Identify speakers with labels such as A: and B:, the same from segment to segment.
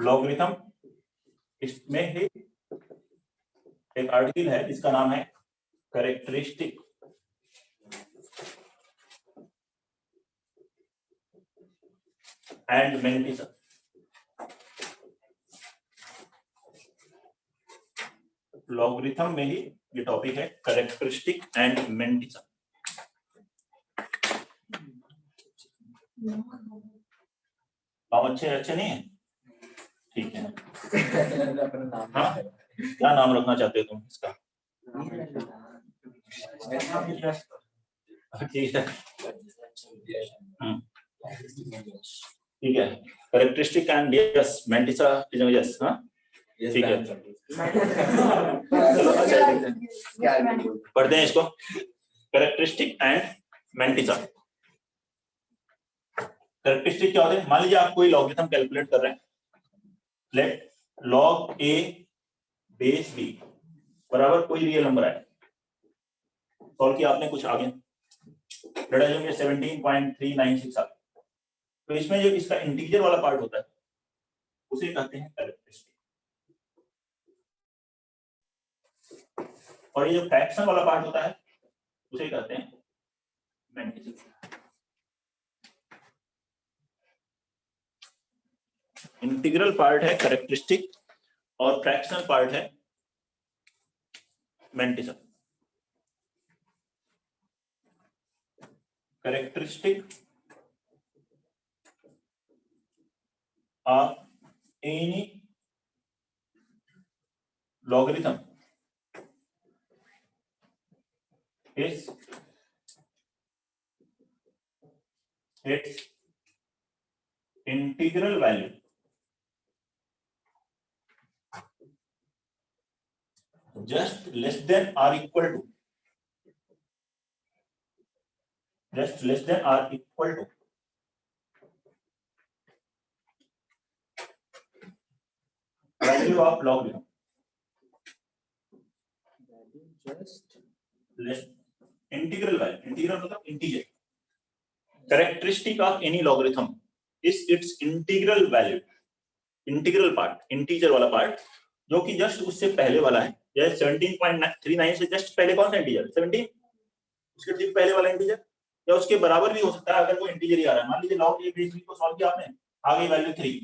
A: Logarithm, इसमें ही एक article है जिसका नाम है कैरेक्टरिस्टिक एंड मैग्नीफिसेंट। लॉगरिथम में ही ये टॉपिक है कैरेक्टरिस्टिक एंड मैग्नीफिसेंट। काम अच्छे नहीं है, ठीक है। हाँ, क्या नाम रखना चाहते हो तुम इसका? ठीक है, ठीक है। Characteristic and yes magnificent, yes, हाँ ठीक है। पढ़ते हैं इसको, कैरेक्टरिस्टिक एंड मैग्नीफिसेंट। कैरेक्टरिस्टिक क्या होते हैं? मान लीजिए आप कोई लॉगरिथम कैलकुलेट कर रहे हैं, let log a base b बराबर कोई रियल नंबर है, सॉल्व किया आपने, कुछ आगे लड़ा जो 17.396 आ, तो इसमें जो इसका इंटीजर वाला पार्ट होता है उसे कहते हैं कैरेक्टरिस्टिक, और ये जो फ्रैक्शन वाला पार्ट होता है उसे कहते हैं मैग्नीफिसेंट। इंटीग्रल पार्ट है कैरेक्टरिस्टिक और फ्रैक्शनल पार्ट है magnificent. Characteristic of any logarithm is its integral value just less than or equal to value of logarithm, just less integral value, integral मतलब integer, characteristic of any logarithm is its integral value, integral part, integer वाला part जो कि just उससे पहले वाला है, जैसे 17.39 से जस्ट पहले कौन सा इंटीजर 17, उसके ठीक पहले वाला इंटीजर या उसके बराबर भी हो सकता है अगर वो इंटीजर ही आ रहा है। मान लीजिए log a बेस b को सॉल्व किया आपने, आ गई वैल्यू 3,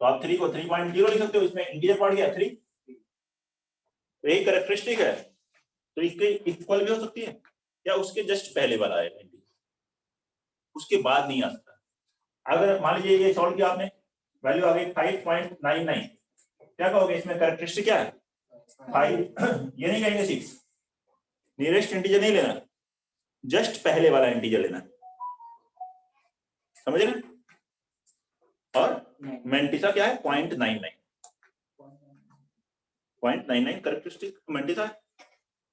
A: तो आप 3 को 3.0 लिख सकते हो, इसमें इंटीजर पार्ट गया 3, तो यही कैरेक्टरिस्टिक है, तो इसके इक्वल भी हो सकती है या उसके जस्ट पहले वाला है, उसके बाद नहीं आ सकता। अगर मान लीजिए ये सॉल्व किया आपने, वैल्यू आ गई 5.99, क्या कहोगे इसमें कैरेक्टरिस्टिक क्या है 5, ये नहीं कहेंगे 6, नियरेस्ट इंटीजर नहीं लेना, जस्ट पहले वाला इंटीजर लेना, समझ रहे? और मैग्नीफिसेंट क्या है 0.99, कैरेक्टरिस्टिक मैग्नीफिसेंट।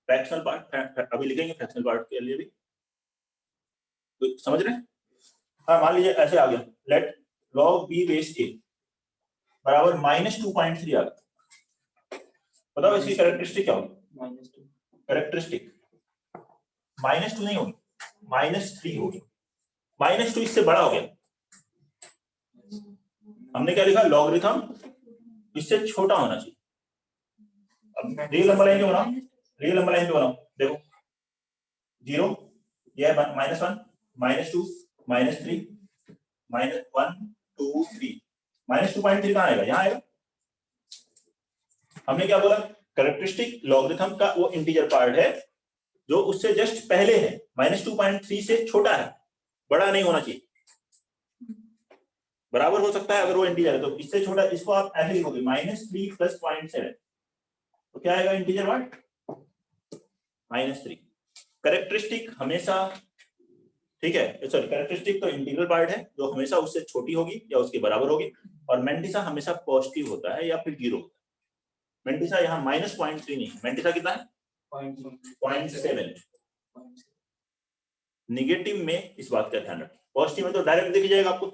A: फ्रैक्शनल पार्ट अभी लिखेंगे, फ्रैक्शनल पार्ट के लिए भी तो समझ रहे हैं। हाँ, मान लीजिए ऐसे आ गया, let log b base a बराबर -2.3 आ गया, बताओ इसकी कैरेक्टरिस्टिक क्या होगी? कैरेक्टरिस्टिक -2 नहीं होगी, -3 होगी, -2 इससे बड़ा हो गया। हमने क्या लिखा, लॉगरिथम इससे छोटा होना चाहिए। अब रियल नंबर लाइन पे बनाओ, रियल नंबर लाइन पे बनाओ, देखो 0, ये -1, -2, -3, -1, 2, 3, -2.3 कहाँ आएगा? यहाँ आएगा। हमने क्या बोला, कैरेक्टरिस्टिक लॉगरिथम का वो इंटीजर पार्ट है जो उससे जस्ट पहले है, -2.3 से छोटा है, बड़ा नहीं होना चाहिए, बराबर हो सकता है अगर वो इंटीजर है तो इससे छोटा, इसको आप ऐसे लिखोगे -3 + 0.7, तो क्या आएगा इंटीजर पार्ट -3। कैरेक्टरिस्टिक हमेशा, ठीक है, सॉरी कैरेक्टरिस्टिक तो इंटीग्रल पार्ट है जो हमेशा उससे छोटी होगी या उसके बराबर होगी, और मैग्नीफिसेंट हमेशा पॉजिटिव होता है या फिर 0 होता है। मैग्नीफिसेंट यहाँ -0.3 नहीं, मैग्नीफिसेंट कितना है 0.7। निगेटिव में इस बात का ध्यान रखें, पॉजिटिव में तो डायरेक्ट दिख जाएगा आपको,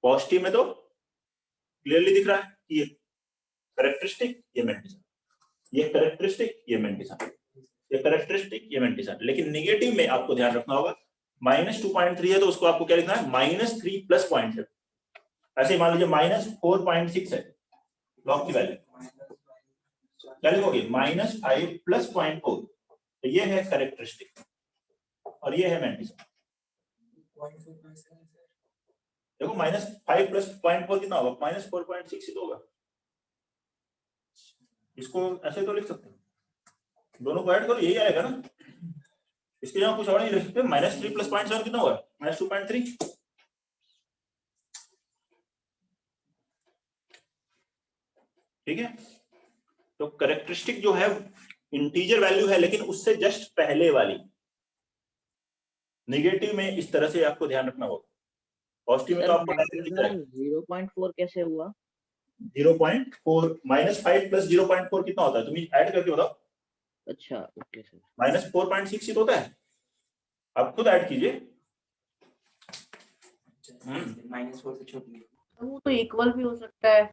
A: पॉजिटिव में तो क्लियरली दिख रहा है कि ये कैरेक्टरिस्टिक, ये मैग्नीफिसेंट, ये कैरेक्टरिस्टिक, ये मैग्नीफिसेंट, ये कैरेक्टरिस्टिक, ये मैग्नीफिसेंट। लेकिन नेगेटिव में आपको ध्यान रखना होगा, -2.3 है तो उसको आपको क्या लिखना है, -3 + 0.7, ऐसे ही मान लीजिए -4.6 है लॉग की वैल्यू, क्या लिखोगे -5 + 0.4, तो ये है कैरेक्टरिस्टिक और ये है मैंटिसा। देखो -5 + 0.4 कितना होगा, -4.6 ही तो होगा। इसको ऐसे तो लिख सकते हैं, दोनों को ऐड करो यही आएगा ना, इसके जगह कुछ और नहीं लिख सकते। -3 + 0.7 कितना होगा, -2.3। ठीक है, तो कैरेक्टरिस्टिक जो है इंटीजर वैल्यू है, लेकिन उससे जस्ट पहले वाली। नेगेटिव में इस तरह से आपको ध्यान रखना होगा, पॉजिटिव में तो आपको
B: 0.4 कैसे हुआ?
A: 0.4 -5 + 0.4 कितना होता है, तुम ऐड करके बताओ।
B: अच्छा ओके सर,
A: -4.6 ही तो होता है, आप खुद ऐड कीजिए।
C: -4 से छोटी,
B: वो तो इक्वल भी हो सकता है।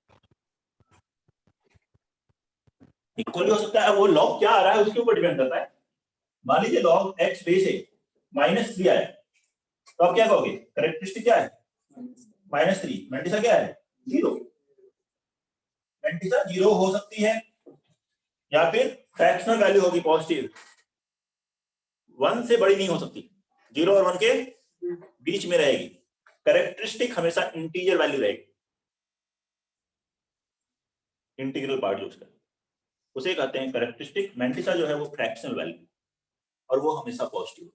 A: इक्वल हो सकता है, वो लॉग क्या आ रहा है उसके ऊपर डिपेंड करता है। मान लीजिए लॉग x बेस है -3 आया, तो आप क्या कहोगे, कैरेक्टरिस्टिक क्या है -3, मैंटिसा क्या है 0। मैंटिसा 0 हो सकती है या फिर फ्रैक्शनल वैल्यू होगी पॉजिटिव, 1 से बड़ी नहीं हो सकती, 0 और 1 के बीच में रहेगी। कैरेक्टरिस्टिक हमेशा इंटीजर वैल्यू रहेगी, इंटीग्रल पार्ट जो उसका, उसे कहते हैं कैरेक्टरिस्टिक। मैंटिसा जो है वो फ्रैक्शनल वैल्यू, और वो हमेशा पॉजिटिव है।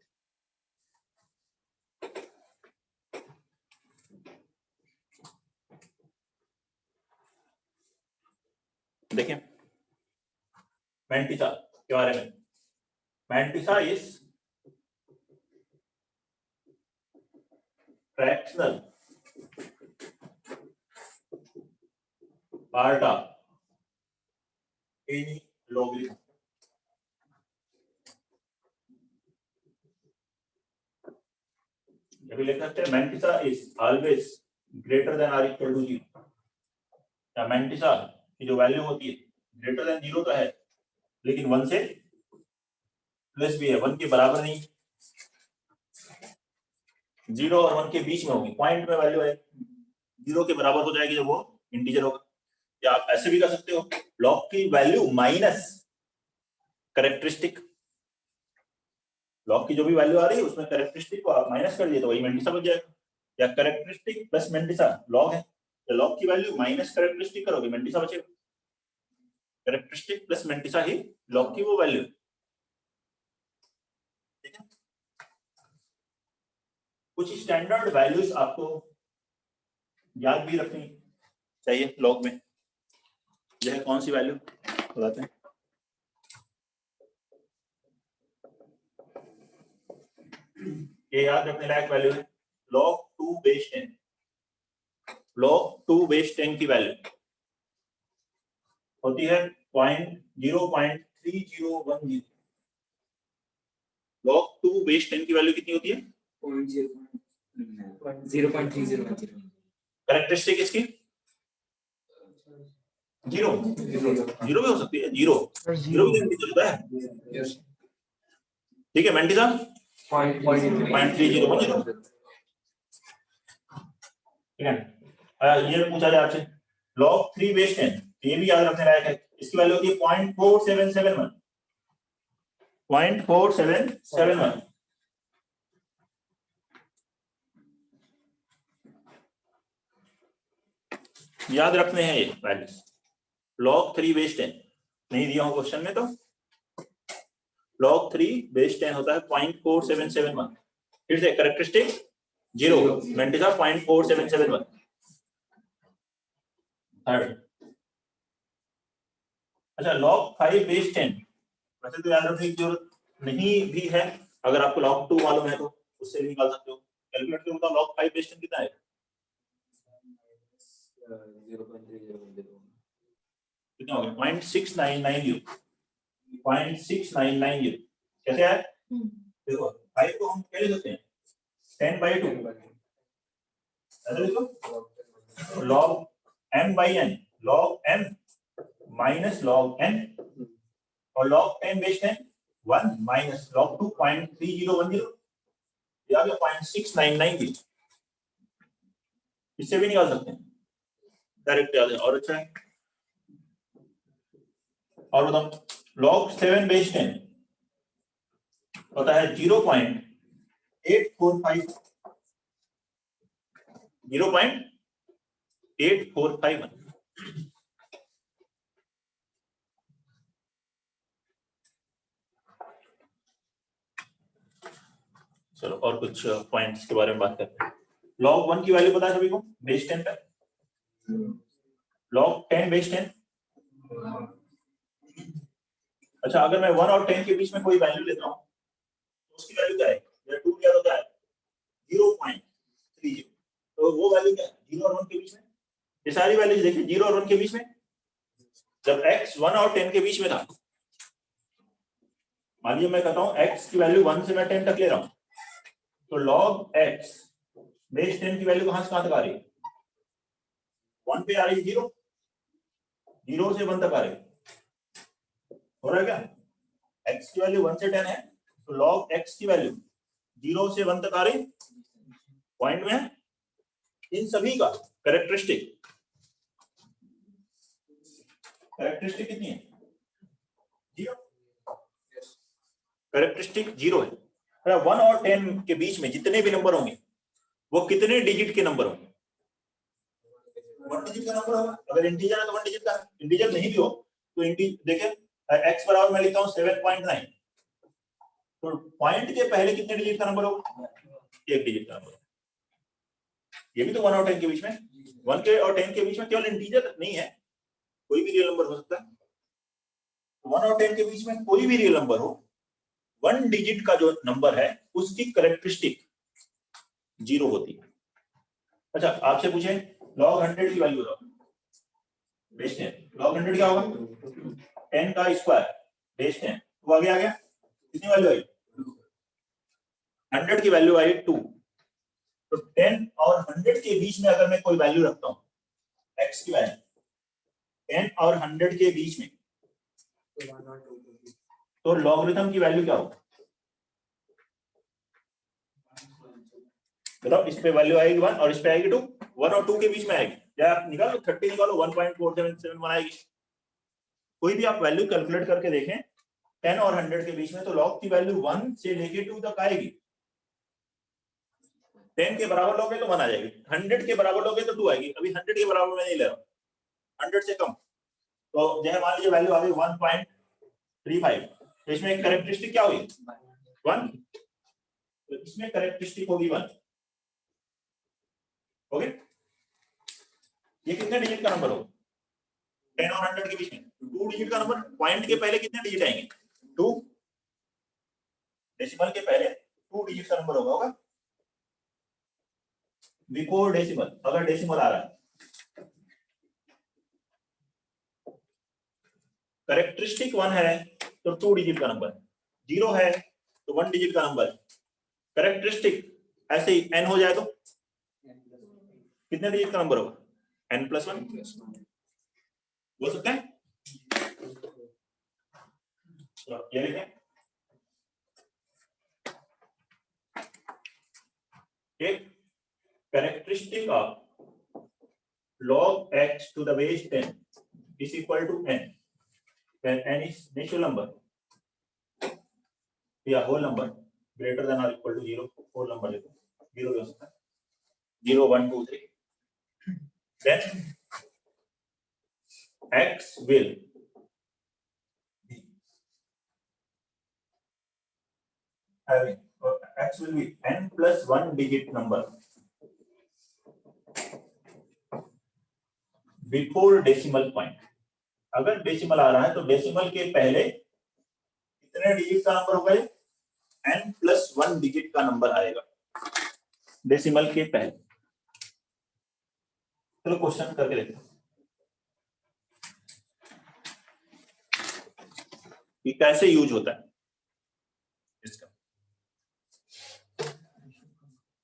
A: देखिए मैंटिसा के बारे में, mantissa is fractional part of any logarithm। अभी लिख सकते हैं mantissa is always greater than or equal to 0, या मैंटिसा की जो वैल्यू होती है ग्रेटर देन 0 तो है, लेकिन 1 से प्लस भी है, 1 के बराबर नहीं, 0 और 1 के बीच में होगी, पॉइंट में वैल्यू है, 0 के बराबर हो जाएगी जब वो इंटीजर होगा। या आप ऐसे भी कर सकते हो, लॉग की वैल्यू माइनस कैरेक्टरिस्टिक, लॉग की जो भी वैल्यू आ रही है उसमें कैरेक्टरिस्टिक को आप माइनस कर दिए तो वही मैंटिसा बच जाएगा। या कैरेक्टरिस्टिक प्लस मैंटिसा लॉग है, तो लॉग की वैल्यू माइनस कैरेक्टरिस्टिक करोगे मैंटिसा बचेगा, कैरेक्टरिस्टिक प्लस मैंटिसा ही लॉग की वो वैल्यू। ठीक है, कुछ स्टैंडर्ड वैल्यूज आपको याद भी रखनी चाहिए लॉग में। यह है कौन सी वैल्यू बताते हैं, ये याद रखने लायक वैल्यू है, log 2 बेस 10, log 2 बेस 10 की वैल्यू होती है 0.3010। log 2 बेस 10 की वैल्यू कितनी होती है
C: 0.3010।
A: कैरेक्टरिस्टिक इसकी 0 भी हो सकती है, 0 भी होता है। ठीक है, मैंटिसा 0.3010। ठीक है, ये पूछा जाए आपसे log 3 बेस 10, ये भी याद रखने लायक है, इसकी वैल्यू होती है 0.4771, 0.4771। याद रखने हैं ये वैल्यूज, log 3 बेस 10 नहीं दिया हो क्वेश्चन में तो log 3 बेस 10 होता है 0.4771। फिर से कैरेक्टरिस्टिक 0, मैंटिसा 0.4771। थर्ड, अच्छा log 5 बेस 10, वैसे तो याद रखने की जरूरत नहीं भी है, अगर आपको log 2 मालूम है तो उससे भी निकाल सकते हो। कैलकुलेट करो बताओ log 5 बेस 10 कितना है, कितना हो गया 0.6990, 0.6990। कैसे है देखो, 5 को हम क्या लिख सकते हैं 10/2, ऐसे लिखो log m/n, log m minus log n, और log 10 बेस 10 1 माइनस log 2 0.3010, या 0.6990। इससे भी निकाल सकते हैं डायरेक्ट याद है और अच्छा है। और बताओ log 7 बेस 10 होता है 0.845 0.8451। चलो और कुछ पॉइंट्स के बारे में बात करते हैं। log 1 की वैल्यू पता है सभी को बेस 10 का। log 10 base 10। अच्छा अगर मैं 1 और 10 के बीच में कोई वैल्यू लेता हूँ तो उसकी वैल्यू क्या है? 2 क्या होता है 0.30। तो वो वैल्यू क्या है 0 और 1 के बीच में। ये सारी वैल्यूज देखिए 0 और 1 के बीच में। जब x 1 और 10 के बीच में था, मान लीजिए मैं कहता हूँ x की वैल्यू 1 से मैं 10 तक ले रहा हूँ, तो log x बेस 10 की वैल्यू कहां से कहां तक आ रही है? 1 पे आ रही है 0, 0 से 1 तक आ रही है। हो रहा है क्या? x की वैल्यू 1 से 10 है तो log x की वैल्यू 0 से 1 तक आ रही। पॉइंट में है इन सभी का कैरेक्टरिस्टिक कितनी है? 0। कैरेक्टरिस्टिक 0 है। 1 और 10 के बीच में जितने भी नंबर होंगे वो कितने डिजिट के नंबर होंगे? 1 डिजिट का नंबर होगा। अगर इंटीजर है तो 1 डिजिट का। इंटीजर नहीं भी हो तो देखिए x बराबर मैं लिखता हूं 7.9, तो पॉइंट के पहले कितने डिजिट का नंबर होगा? 1 डिजिट का नंबर। ये भी तो 1 और 10 के बीच में, 1 के और 10 के बीच में केवल इंटीजर नहीं है, कोई भी रियल नंबर हो सकता है। 1 और 10 के बीच में कोई भी रियल नंबर हो, 1 डिजिट का जो नंबर है उसकी कैरेक्टरिस्टिक 0 होती है। अच्छा आपसे पूछे log 100 की वैल्यू बताओ बेस 10। log 100 क्या होगा? 10 का स्क्वायर बेस 10। तो आगे आ गया कितनी वैल्यू आई? 100 की वैल्यू आई 2। तो 10 और 100 के बीच में अगर मैं कोई वैल्यू रखता हूं x की वैल्यू 10 और 100 के बीच में, तो लॉगरिथम की वैल्यू क्या होगी बताओ? इस पे वैल्यू आएगी 1 और इस पे आएगी 2। 1 और 2 के बीच में आएगी, या आप निकालो 30 निकालो 1.4771 आएगी। कोई भी आप वैल्यू कैलकुलेट करके देखें 10 और 100 के बीच में, तो लॉग की वैल्यू 1 से लेके 2 तक आएगी। 10 के बराबर लोगे तो 1 आ जाएगी, 100 के बराबर लोगे तो 2 आएगी। अभी 100 के बराबर में नहीं ले रहा हूं, 100 से कम। तो जैसे मान लीजिए वैल्यू आ गई 1.35, तो इसमें एक कैरेक्टरिस्टिक क्या होगी 1, तो इसमें कैरेक्टरिस्टिक होगी 1। ओके, ये कितने डिजिट का नंबर होगा? 10 और 100 के बीच में 2 डिजिट का नंबर। पॉइंट के पहले कितने डिजिट आएंगे? 2। डेसिमल के पहले 2 डिजिट का नंबर होगा बिफोर डेसिमल, अगर डेसिमल आ रहा है। कैरेक्टरिस्टिक 1 है तो 2 डिजिट का नंबर, 0 है तो 1 डिजिट का नंबर। कैरेक्टरिस्टिक ऐसे ही n हो जाए तो कितने डिजिट का नंबर होगा? n+1 बोल सकते हैं? ये लिखें एक characteristic of log x to the base 10 is equal to n, where n is natural number या whole number greater than or equal to 0। whole number लिखो, 0 हो सकता है, 0 1 2 3। then x will having x will be n+1 digit number before decimal point. अगर decimal आ रहा है तो decimal के पहले कितने डिजिट का नंबर होगा? n+1 डिजिट का नंबर आएगा डेसिमल के पहले। चलो क्वेश्चन करके देखते हैं कि कैसे यूज होता है इसका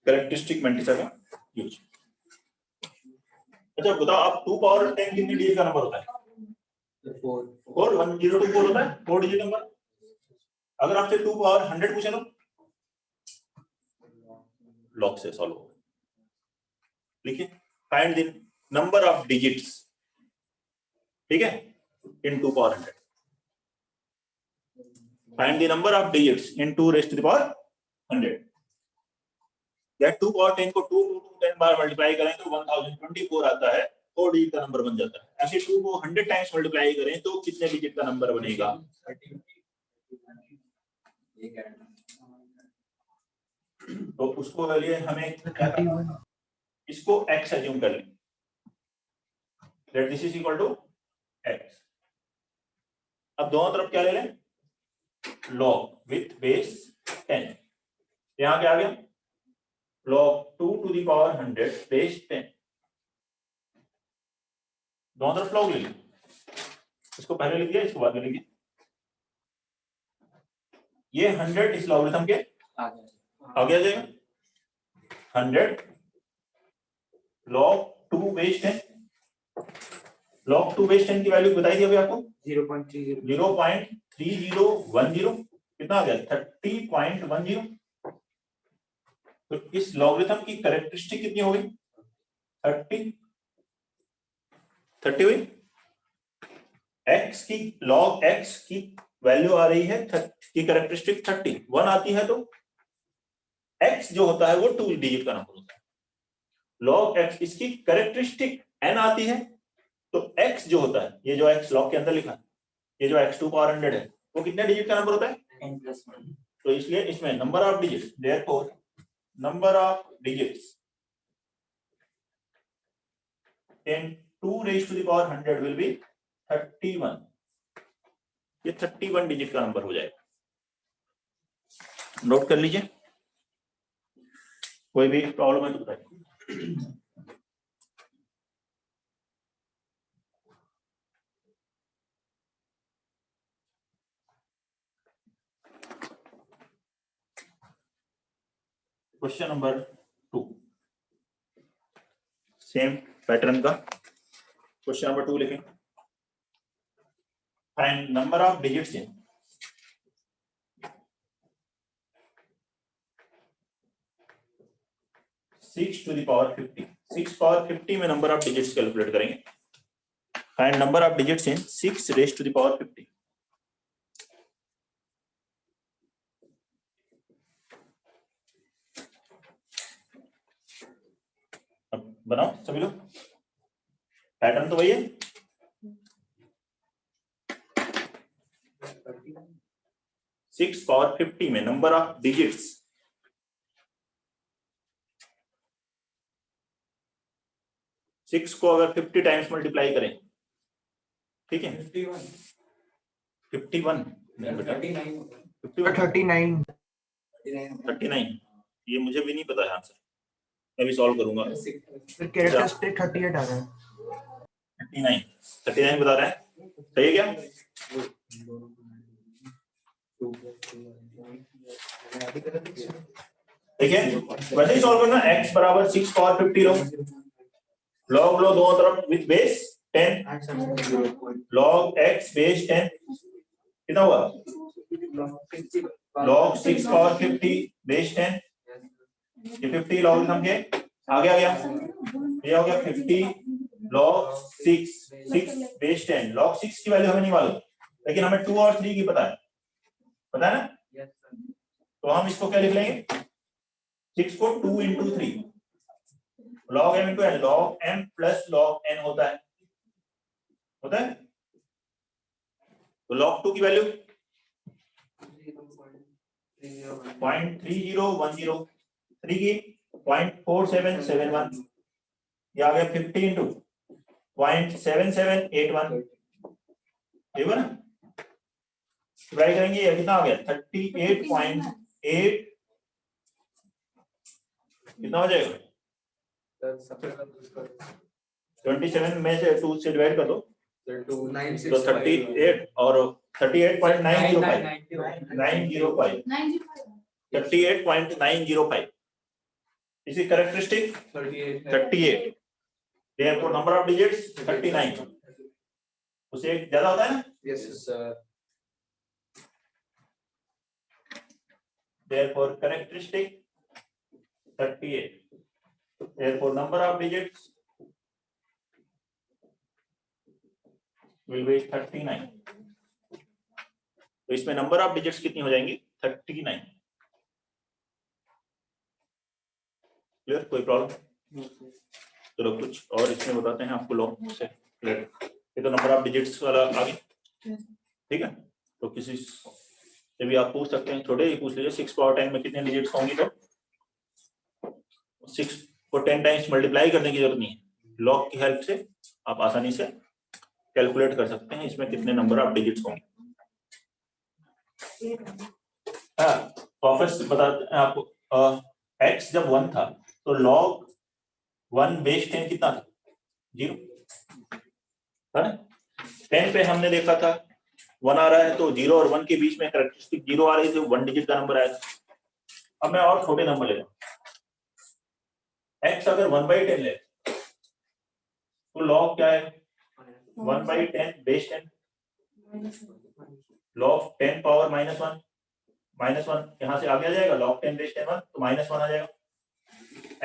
A: कैरेक्टरिस्टिक मल्टीप्लाई का यूज। अच्छा बताओ आप 2 पावर 10 कितने डिजिट का नंबर होता है? 4 1 0 2 4 होता है, 4 डिजिट नंबर। अगर आपसे 2 पावर 100 पूछे तो लॉग से सॉल्व होगा। लिखिए find the number of digits, ठीक है, इन 2 power 100. Find the number of digits in 2 raised to the power 100. That 2 power 10 को 2 10 बार मल्टीप्लाई करें तो 1024 आता है, 4 डिजिट का नंबर बन जाता है। ऐसे 2 को 100 टाइम्स मल्टीप्लाई करें तो कितने डिजिट का नंबर बनेगा? तो उसको लिए हमें इसको x अज्यूम कर लें, that this is equal to x. अब दोनों तरफ क्या ले लें? log with base 10. यहाँ क्या आ गया? log 2 to the power 100 base 10. दोनों तरफ log ले लें, इसको पहले लिख दिया, इसको बाद में लिख दिया। ये 100 इस लॉगरिथम के आगे आ जाएगा। 100 log 2 base 10, log 2 base 10 की वैल्यू बताई थी अभी आपको 0.3010, कितना आ गया? 30.10। तो इस लॉगरिथम की कैरेक्टरिस्टिक कितनी हो गई? 30 हुई। x की log x की वैल्यू आ रही है की कैरेक्टरिस्टिक 30, 1 आती है तो x जो होता है वो 2 डिजिट का नंबर होता है। log x इसकी कैरेक्टरिस्टिक n आती है तो x जो होता है, ये जो x log के अंदर लिखा है, ये जो x 2 power 100 है, वो कितने डिजिट का नंबर होता है?
C: n+1.
A: तो इसलिए इसमें number of digits, therefore number of digits in 2 raised to the power 100 will be 31. ये 31 डिजिट का नंबर हो जाएगा। नोट कर लीजिए, कोई भी प्रॉब्लम है तो बताइए। क्वेश्चन नंबर 2, सेम पैटर्न का क्वेश्चन नंबर 2 लिखें। Find number of digits in 6 to the power 50. 6 power 50 में नंबर ऑफ डिजिट्स कैलकुलेट करेंगे। Find number of digits in 6 raised to the power 50. अब बनाओ सभी लोग, पैटर्न तो वही है। 6 power 50 में नंबर ऑफ डिजिट्स, 6 को अगर 50 टाइम्स मल्टीप्लाई करें, ठीक है, 51 नहीं बेटा 39, ये मुझे भी नहीं पता है आंसर, मैं भी सॉल्व करूंगा।
D: कैरेक्टरिस्टिक 38 आ रहा है।
A: 39 बता रहा है, सही है क्या? देखिए वैसे ही सॉल्व करना। x बराबर 6 पावर 50 log लो दोनों तरफ with base 10, log x base 10 कितना हुआ? log 6 पावर 50 बेस 10, ये 50 लॉगरिथम के आगे आ गया, ये हो गया 50 log 6 बेस 10। log 6 की वैल्यू हमें नहीं मालूम, लेकिन हमें 2 और 3 की पता है ना? तो हम इसको क्या लिख लेंगे? 6 को 2 into 3 log m into n, log m plus log n होता है तो log 2 की वैल्यू 0.3010, 3 की 0.4771, ये आ गया 50 into 0.7781, ठीक है ना? ट्राई करेंगे, ये कितना आ गया? 38.8, कितना हो जाएगा? 27 में से 2 से डिवाइड कर दो तो 38 और 38.905 38.905 इसी characteristic 38, therefore number of digits 39, उससे एक ज्यादा होता है ना?
D: Yes sir.
A: therefore characteristic 38, therefore number of digits will be 39। तो इसमें नंबर ऑफ डिजिट्स कितनी हो जाएंगी? 39। क्लियर? कोई प्रॉब्लम? चलो कुछ और इसमें बताते हैं आपको लॉग से रिलेटेड। ये तो नंबर ऑफ डिजिट्स वाला आ गया, ठीक है। तो किसी से भी आप पूछ सकते हैं, छोटे ही पूछ लीजिए 6 पावर 10 में कितने डिजिट्स होंगी, तो 6 को 10 टाइम्स मल्टीप्लाई करने की जरूरत नहीं है, लॉग की हेल्प से आप आसानी से कैलकुलेट कर सकते हैं इसमें कितने नंबर ऑफ डिजिट्स होंगे। हाँ, ऑफिस बताते हैं आपको। x जब 1 था तो log 1 बेस 10 कितना था? 0 है ना। 10 पे हमने देखा था 1 आ रहा है, तो 0 और 1 के बीच में कैरेक्टरिस्टिक 0 आ रही थी, 1 डिजिट का नंबर आया था। अब मैं और छोटे नंबर ले रहा हूं, x अगर 1/10 ले तो log क्या है? 1/10 बेस 10, log 10 पावर -1 यहां से आगे आ जाएगा, log 10 बेस 10 1 तो -1 आ जाएगा।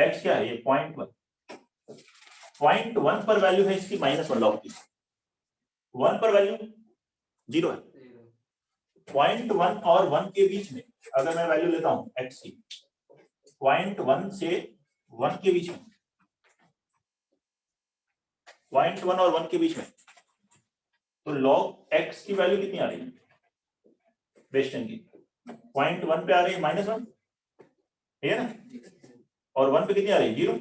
A: x क्या है? ये 0.1 पर वैल्यू है इसकी -1 log की, 1 पर वैल्यू 0 है। 0.1 और 1 के बीच में अगर मैं वैल्यू लेता हूं x की, 0.1 से 1 के बीच में, 0.1 और 1 के बीच में, तो log x की वैल्यू कितनी आ रही है? बेस 10 की 0.1 पे आ रही है -1, ठीक है ना, और 1 पे कितनी आ रही है? 0।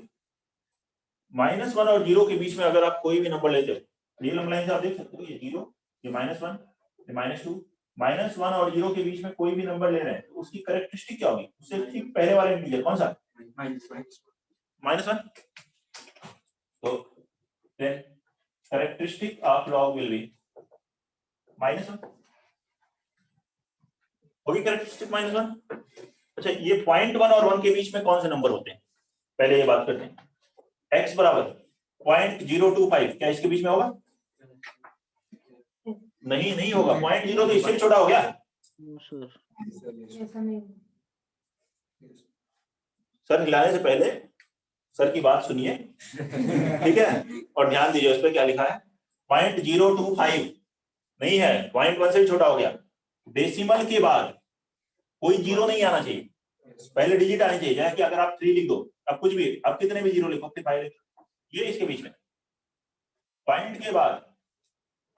A: -1 और 0 के बीच में अगर आप कोई भी नंबर लेते हो, रियल नंबर लाइन से आप देख सकते हो, ये 0, ये -1, ये -2, -1 और 0 के बीच में कोई भी नंबर ले रहे हैं तो उसकी कैरेक्टरिस्टिक क्या होगी? उससे ठीक पहले वाले इंटीजर कौन सा? -1। तो then characteristic of log will be -1 होगी, कैरेक्टरिस्टिक -1। अच्छा, ये 0.1 और 1 के बीच में कौन से नंबर होते हैं? पहले ये बात करते हैं। x बराबर 0.025 क्या इसके बीच में होगा? नहीं होगा, 0.0 तो इससे भी छोटा हो गया। सर हिलाने से पहले सर की बात सुनिए, ठीक है, और ध्यान दीजिए उस पर क्या लिखा है। 0.025 नहीं है, 0.1 से भी छोटा हो गया। डेसिमल के बाद कोई 0 नहीं आना चाहिए, पहले डिजिट आनी चाहिए। जैसे कि अगर आप 3 लिख दो, अब कुछ भी, अब कितने भी 0 लिखो, 5 लिखो, ये इसके बीच में। पॉइंट के बाद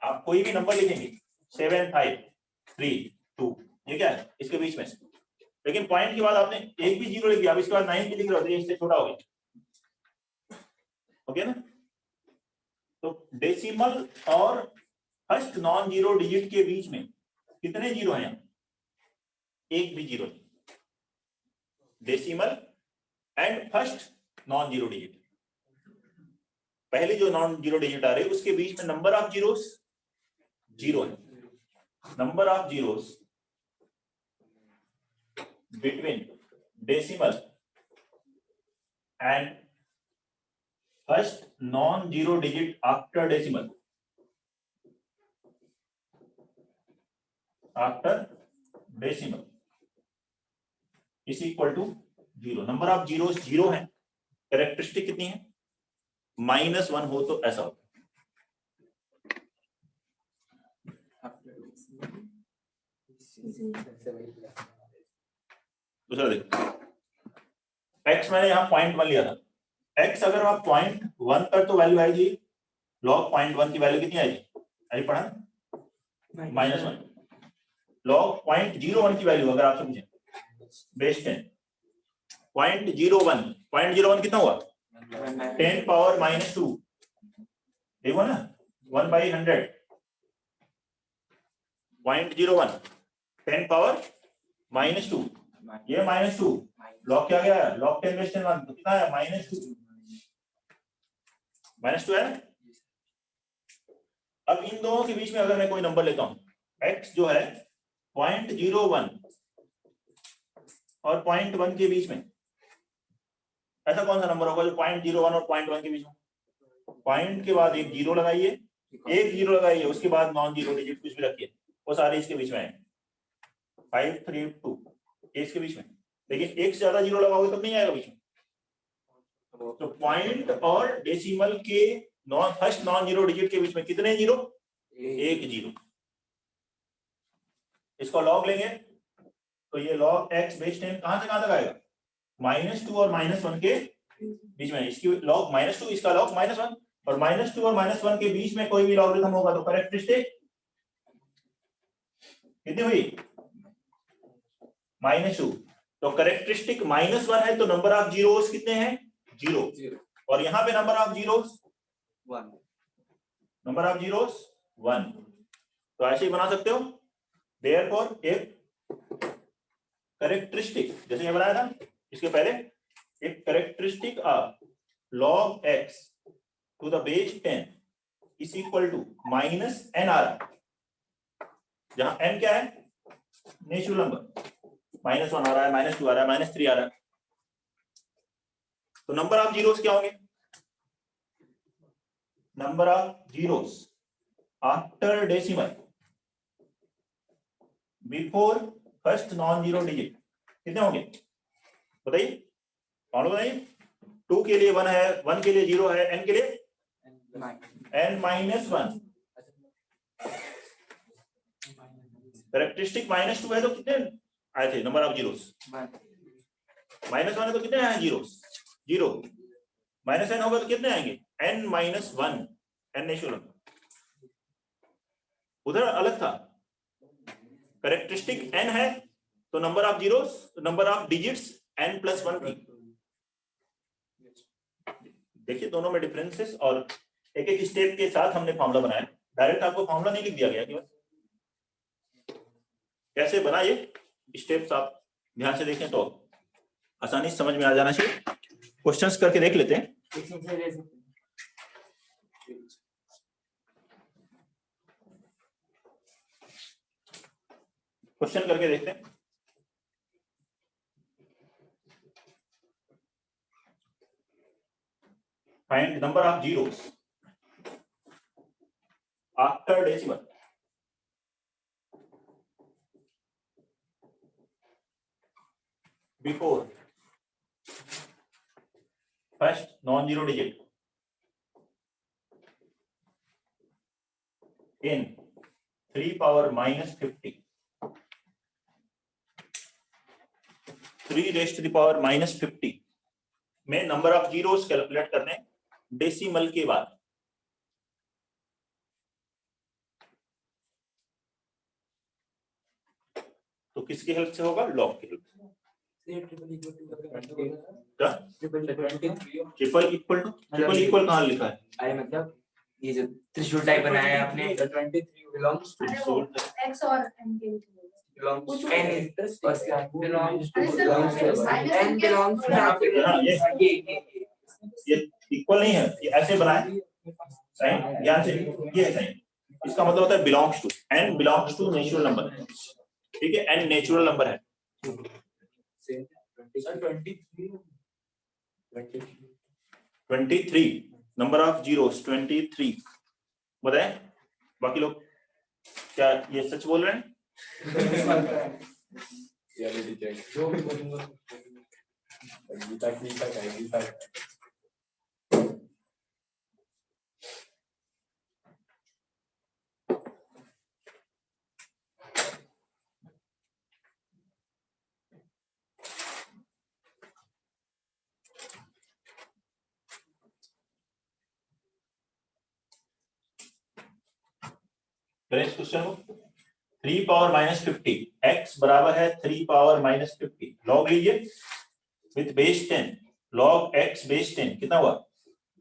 A: आप कोई भी नंबर लिखेंगे, 7 5 3 2, ये क्या है? इसके बीच में। लेकिन पॉइंट के बाद आपने एक भी 0 लिख दिया, अब इसके बाद 9 भी लिख रहे हो तो ये इससे छोटा हो गया, ओके ना। तो डेसिमल और फर्स्ट नॉन जीरो डिजिट के बीच में कितने 0 हैं? एक भी 0 नहीं। Decimal and first non zero digit, पहले जो नॉन जीरो डिजिट आ रही है उसके बीच में नंबर ऑफ जीरोस 0 है। Number of zeros between decimal and first non zero digit after decimal, is equal to 0। Number of zeros 0 है, कैरेक्टरिस्टिक कितनी है? -1 हो तो ऐसा होता है। दूसरा देखो, x मैंने यहाँ 0.1 लिया था, x अगर आप 0.1 पर तो वैल्यू आएगी, log 0.1 की वैल्यू कितनी आएगी? अभी पढ़ा -1। log 0.01 की वैल्यू अगर आपसे पूछे, बेस 10, 0.01 कितना हुआ? 10 पावर -2, देखो ना, 1/100, 0.01 10 पावर -2, ये -2 log क्या गया? log 10 बेस 10 1 तो कितना है? -2 है ना। अब इन दोनों के बीच में अगर मैं कोई नंबर लेता हूं, x जो है 0.01 और 0.1 के बीच में, ऐसा कौन सा नंबर होगा जो 0.01 और 0.1 के बीच में? पॉइंट के बाद एक 0 लगाइए, एक 0 लगाइए, उसके बाद नॉन जीरो डिजिट कुछ भी रखिए, वो सारे इसके बीच में है। 5 3 2 इसके बीच में, लेकिन एक से ज्यादा 0 लगाओगे तब नहीं आएगा बीच में। तो पॉइंट और डेसिमल के फर्स्ट नॉन जीरो डिजिट के बीच में कितने 0? एक जीरो। इसको लॉग लेंगे तो ये log x बेस 10 कहां से कहां तक आएगा, -2 और -1 के बीच में। इसकी log -2, इसका log -1, और -2 और -1 के बीच में कोई भी लॉगरिथम होगा तो कैरेक्टरिस्टिक कितनी हुई, -2। तो कैरेक्टरिस्टिक -1 है तो नंबर ऑफ जीरोस कितने हैं, 0। और यहाँ पे number of zeros 1, number of zeros 1। तो ऐसे ही बना सकते हो। देयरफॉर एक कैरेक्टरिस्टिक, जैसे ये बनाया था इसके पहले, एक characteristic of log x to the base 10 is equal to -n आ रहा है, जहां n क्या है, नेचुरल नंबर, -1 आ रहा है, -2 आ रहा है, -3 आ रहा है। तो नंबर ऑफ जीरोस क्या होंगे, number of zeros after decimal before first non zero digit कितने होंगे बताइए, कौन बताइए। 2 के लिए 1 है, 1 के लिए 0 है, n के लिए n-1। कैरेक्टरिस्टिक -2 है तो कितने आए थे नंबर ऑफ जीरोस, -1 है तो कितने आए जीरोस, 0। -n होगा तो कितने आएंगे, n-1, n नेचुरल नंबर। उधर अलग था, कैरेक्टरिस्टिक n है तो number of zeros, number of digits n+1 थी। देखिए दोनों में डिफरेंसेस, और एक एक स्टेप के साथ हमने फॉर्मूला बनाया। डायरेक्ट आपको फॉर्मूला नहीं लिख दिया गया, केवल कैसे बना ये स्टेप्स आप ध्यान से देखें तो आसानी से समझ में आ जाना चाहिए। क्वेश्चंस करके देख लेते हैं। क्वेश्चन करके देखते हैं। Find number of zeros after decimal before first non zero digit in 3 power -50, 3 raised to the power -50 में नंबर ऑफ जीरोस कैलकुलेट करने डेसिमल के बाद। तो किसकी हेल्प से होगा, लॉग की हेल्प से। ट्रिपल इक्वल कहाँ लिखा है,
C: अरे मतलब ये जो त्रिशूल टाइप बनाया है आपने, 23 बिलोंग्स टू
E: x और n के
C: belongs n belongs to
E: n
C: belongs to
A: ये इक्वल नहीं है, ये ऐसे बनाए साइन, ध्यान से, ये है साइन। इसका मतलब होता है belongs to, n belongs to natural number, ठीक है, n नेचुरल नंबर है। 23 नंबर ऑफ जीरोस 23 बताएं। बाकी लोग क्या ये सच बोल रहे हैं, करें क्वेश्चन को। 3 power -50 x बराबर है 3 power -50, लॉग लीजिए with base 10, log x base 10 कितना हुआ,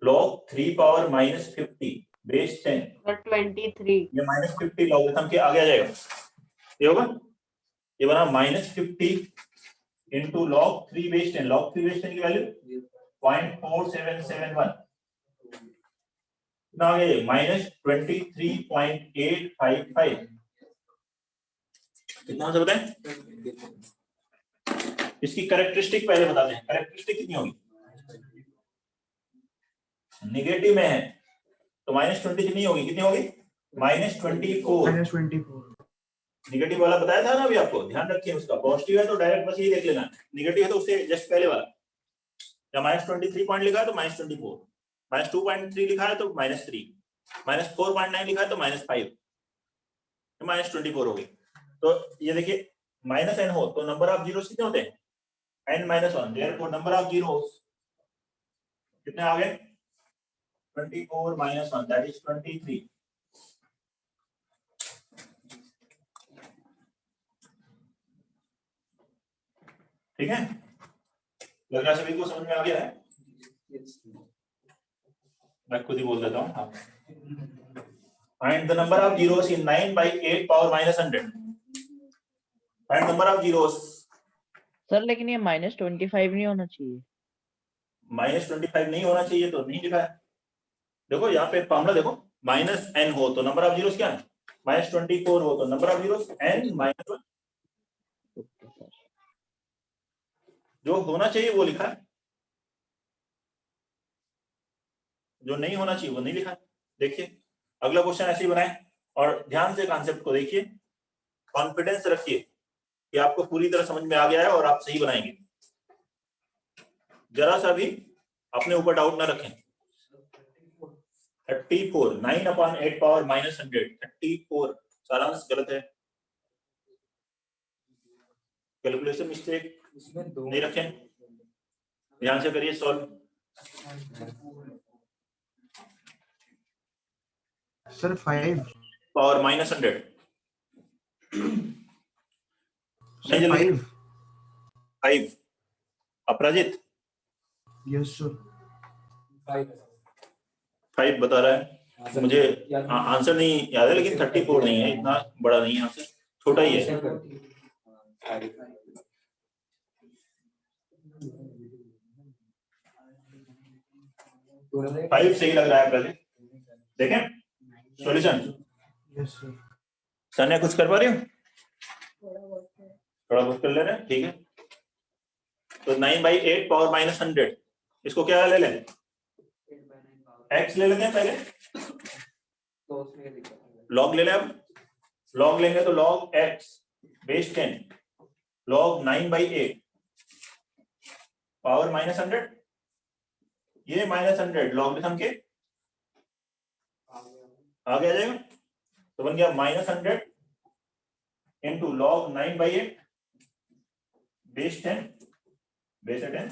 A: log 3 power -50 बेस 10
B: 23।
A: ये -50 लॉगरिथम के आगे आ जाएगा, ये होगा, ये बना -50 into log 3 base 10, log 3 base 10 की वैल्यू 0.4771 कितना आ गया, -23.855 कितना से बताएं। इसकी कैरेक्टरिस्टिक पहले बताते हैं, कैरेक्टरिस्टिक कितनी होगी, नेगेटिव में है तो -20 नहीं होगी, कितनी होगी, -24। नेगेटिव वाला बताया था ना अभी आपको, ध्यान रखिए उसका। पॉजिटिव है तो डायरेक्ट बस यही देख लेना, नेगेटिव है तो उससे जस्ट पहले वाला, या -23 पॉइंट लिखा है तो -24, -2.3 लिखा है तो -3, -4.9 लिखा है तो -5 -24 हो गई। तो ये देखिए -n हो तो नंबर ऑफ जीरोस कितने होते हैं n-1, therefore number of zeros कितने आ गए 24 - 1 दैट इज 23। ठीक है, लग रहा है सभी को समझ में आ गया है। मैं खुद ही बोल देता हूँ हाँ। Find the number of zeros in 9/8 power -100. Find number of zeros.
B: Sir लेकिन ये -25 नहीं होना चाहिए।
A: -25 नहीं होना चाहिए तो नहीं लिखा है। देखो यहाँ पे फॉर्मूला देखो, -n हो तो नंबर ऑफ जीरोस क्या है -24 हो तो number of zeros n-1।
B: Okay sir.
A: जो होना चाहिए वो लिखा है, जो नहीं होना चाहिए वो नहीं लिखा है। देखिए अगला क्वेश्चन ऐसे ही बनाए और ध्यान से कॉन्सेप्ट को देखिए, कॉन्फिडेंस रखिए कि आपको पूरी तरह समझ में आ गया है और आप सही बनाएंगे। जरा सा भी अपने ऊपर डाउट ना रखें। 34 9/8 पावर -100 34 सारांश गलत है, कैलकुलेशन मिस्टेक
C: इसमें दो
A: नहीं रखें, ध्यान से करिए सॉल्व।
D: सर 5
A: पावर -100
D: सर 5
A: 5 अपराजित
D: यस सर
A: 5 बता रहा है, मुझे आंसर नहीं याद है लेकिन 34 नहीं है, इतना बड़ा नहीं है आंसर, छोटा ही है। फाइव सही लग रहा है अपराजित। देखें सॉल्यूशन,
D: यस सर
A: सर ने कुछ कर पा रही हो,
E: थोड़ा बहुत है।
A: थोड़ा बहुत कर ले रहे हैं, ठीक है। तो 9/8 पावर -100 इसको क्या ले लें, x ले लेते हैं पहले,
C: तो उसमें लिखा है
A: log ले लें। अब log लेंगे तो log x base 10 log 9/8 power -100, ये -100 लॉगरिथम के आगे आ जाएगा तो बन गया -100 इंटू log 9/8 बेस 10 बेस 10,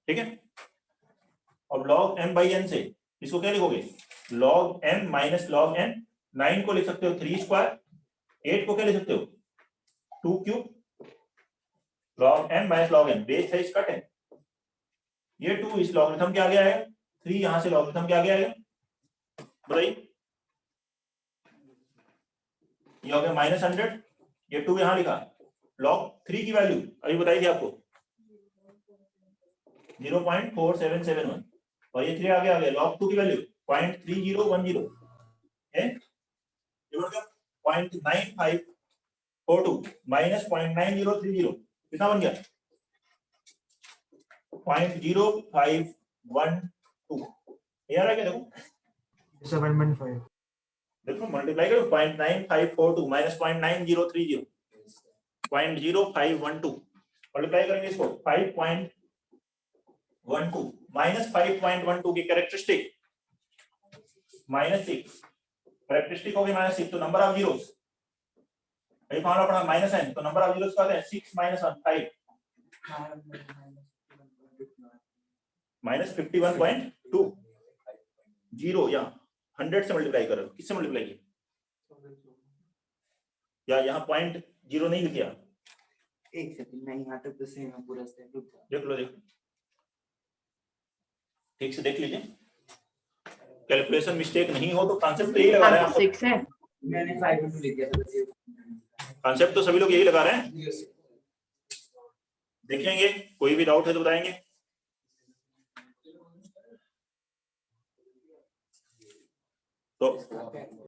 A: ठीक है। अब log m/n से इसको क्या लिखोगे, log m minus log n। 9 को लिख सकते हो 3 स्क्वायर, 8 को क्या लिख सकते हो 2 cube, log m minus log n base है इसका 10, ये 2 इस लॉगरिथम के आगे आएगा, 3 यहां से लॉगरिथम के आगे आएगा, बताइए ये हो गया -100, ये 2 यहां लिखा, log 3 की वैल्यू अभी बताई थी आपको 0.4771 और ये 3 आगे आ गया, log 2 की वैल्यू 0.3010 है, ये बढ़ गया 0.9542 माइनस 0.9030 कितना बन गया 0.0512। यार आ गया, देखो
D: 7.5
A: देखो मल्टीप्लाई करो 0.9542 माइनस 0.9030 0.0512 मल्टीप्लाई करेंगे इसको 5.12 माइनस 5.12 की कैरेक्टरिस्टिक -6 कैरेक्टरिस्टिक हो गई -6 तो नंबर ऑफ जीरोस ये फॉर्मूला पढ़ा -n तो नंबर ऑफ जीरोस क्या है 6 - 1 5 -51.2 जीरो या 100 से मल्टीप्लाई करो, किससे मल्टीप्लाई किया या यहाँ 0.0 नहीं लिखा,
C: एक सेकंड नहीं यहाँ तक तो सेम है पूरा स्टेप
A: देख लो देखो ठीक से देख लीजिए, कैलकुलेशन मिस्टेक नहीं हो तो कॉन्सेप्ट तो यही लगा रहे हैं आप,
B: 6 है।
C: मैंने 5 में लिख दिया था बस ये
A: कॉन्सेप्ट तो सभी लोग यही लगा रहे हैं। देखेंगे कोई भी डाउट है तो बताएंगे। तो